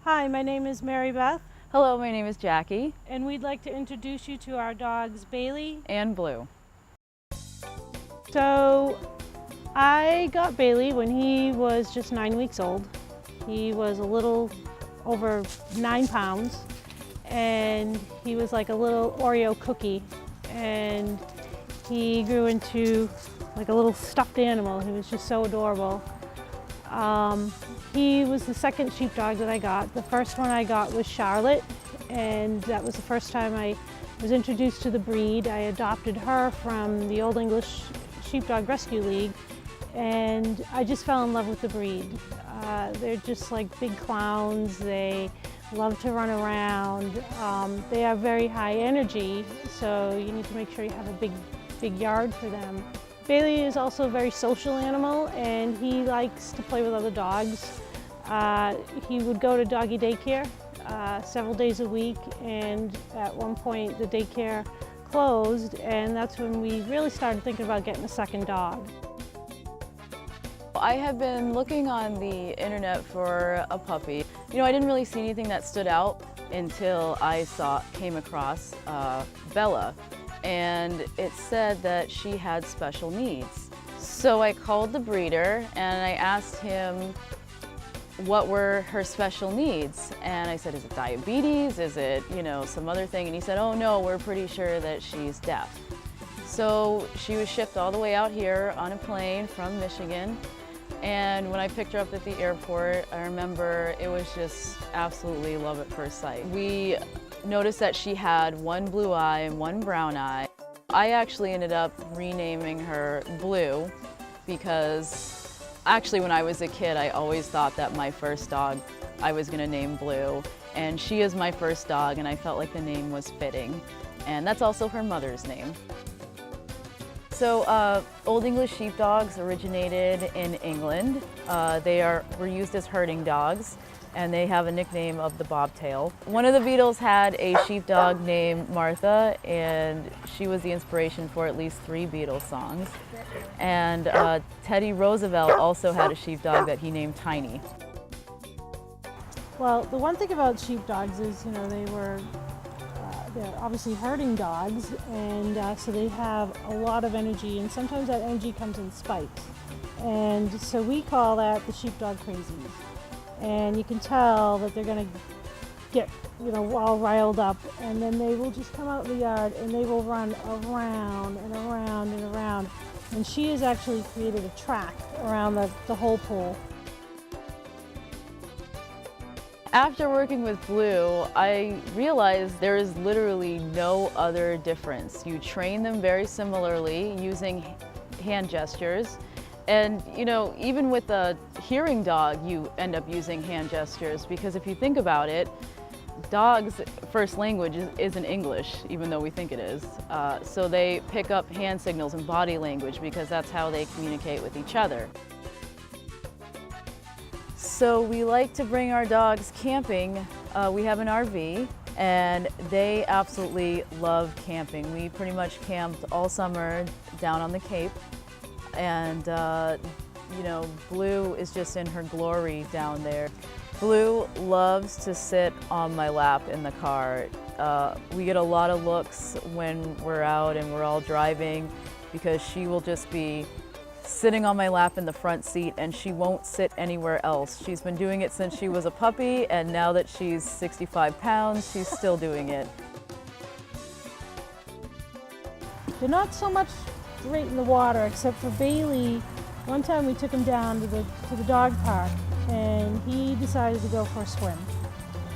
Hi, my name is Mary Beth, Hello, my name is Jackie and we'd like to introduce you to our dogs, Bailey. and Blue. So, I got Bailey when he was just 9 weeks old. He was a little over 9 pounds, and he was like a little Oreo cookie. And he grew into like a little stuffed animal. He was just so adorable. He was the second sheepdog that I got. The first one I got was Charlotte, and that was the first time I was introduced to the breed. I adopted her from the Old English Sheepdog Rescue League, and I just fell in love with the breed. They're just like big clowns. They love to run around. They have very high energy, so you need to make sure you have a big yard for them. Bailey is also a very social animal, and he likes to play with other dogs. He would go to doggy daycare several days a week, and at one point the daycare closed, and that's when we really started thinking about getting a second dog. I had been looking on the internet for a puppy. You know, I didn't really see anything that stood out until I came across Bella, and it said that she had special needs. So I called the breeder and I asked him what were her special needs, and I said, is it diabetes, is it, you know, some other thing? And he said, oh no, we're pretty sure that she's deaf. So she was shipped all the way out here on a plane from Michigan, and when I picked her up at the airport, I remember it was just absolutely love at first sight. We noticed that she had one blue eye and one brown eye. I actually ended up renaming her Blue because actually when I was a kid, I always thought that my first dog I was going to name Blue, and she is my first dog, and I felt like the name was fitting. And that's also her mother's name. So Old English Sheepdogs originated in England. They were used as herding dogs, and they have a nickname of the bobtail. One of the Beatles had a sheepdog named Martha, and she was the inspiration for at least 3 Beatles songs. And Teddy Roosevelt also had a sheepdog that he named Tiny. Well, the one thing about sheepdogs is, you know, they're obviously herding dogs, and so they have a lot of energy, and sometimes that energy comes in spikes. And so we call that the sheepdog crazies. And you can tell that they're going to get, you know, all riled up, and then they will just come out in the yard and they will run around and around and around. And she has actually created a track around the whole pool. After working with Blue, I realized there is literally no other difference. You train them very similarly using hand gestures. And you know, even with a hearing dog, you end up using hand gestures, because if you think about it, dogs' first language isn't English, even though we think it is. So they pick up hand signals and body language because that's how they communicate with each other. So we like to bring our dogs camping. We have an RV, and they absolutely love camping. We pretty much camped all summer down on the Cape. And you know, Blue is just in her glory down there. Blue loves to sit on my lap in the car. We get a lot of looks when we're out and we're all driving, because she will just be sitting on my lap in the front seat and she won't sit anywhere else. She's been doing it since she was a puppy, and now that she's 65 pounds, she's still doing it. They're not so much great in the water, except for Bailey. One time we took him down to the dog park, and he decided to go for a swim.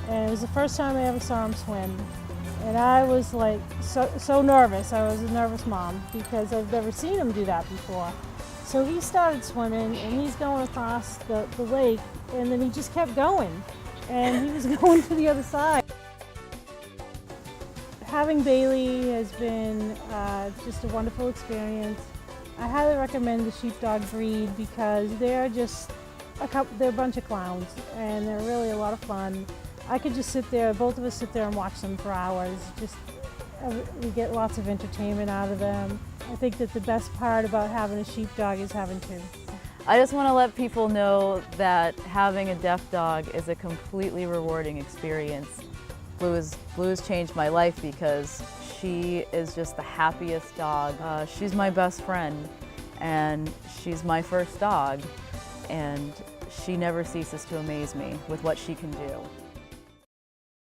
And it was the first time I ever saw him swim. And I was like so nervous. I was a nervous mom because I've never seen him do that before. So he started swimming, and he's going across the lake, and then he just kept going. And he was going to the other side. Having Bailey has been just a wonderful experience. I highly recommend the sheepdog breed because they're just they're a bunch of clowns, and they're really a lot of fun. I could just sit there, both of us sit there and watch them for hours. We get lots of entertainment out of them. I think that the best part about having a sheepdog is having 2. I just want to let people know that having a deaf dog is a completely rewarding experience. Blue has changed my life because she is just the happiest dog. She's my best friend, and she's my first dog, and she never ceases to amaze me with what she can do.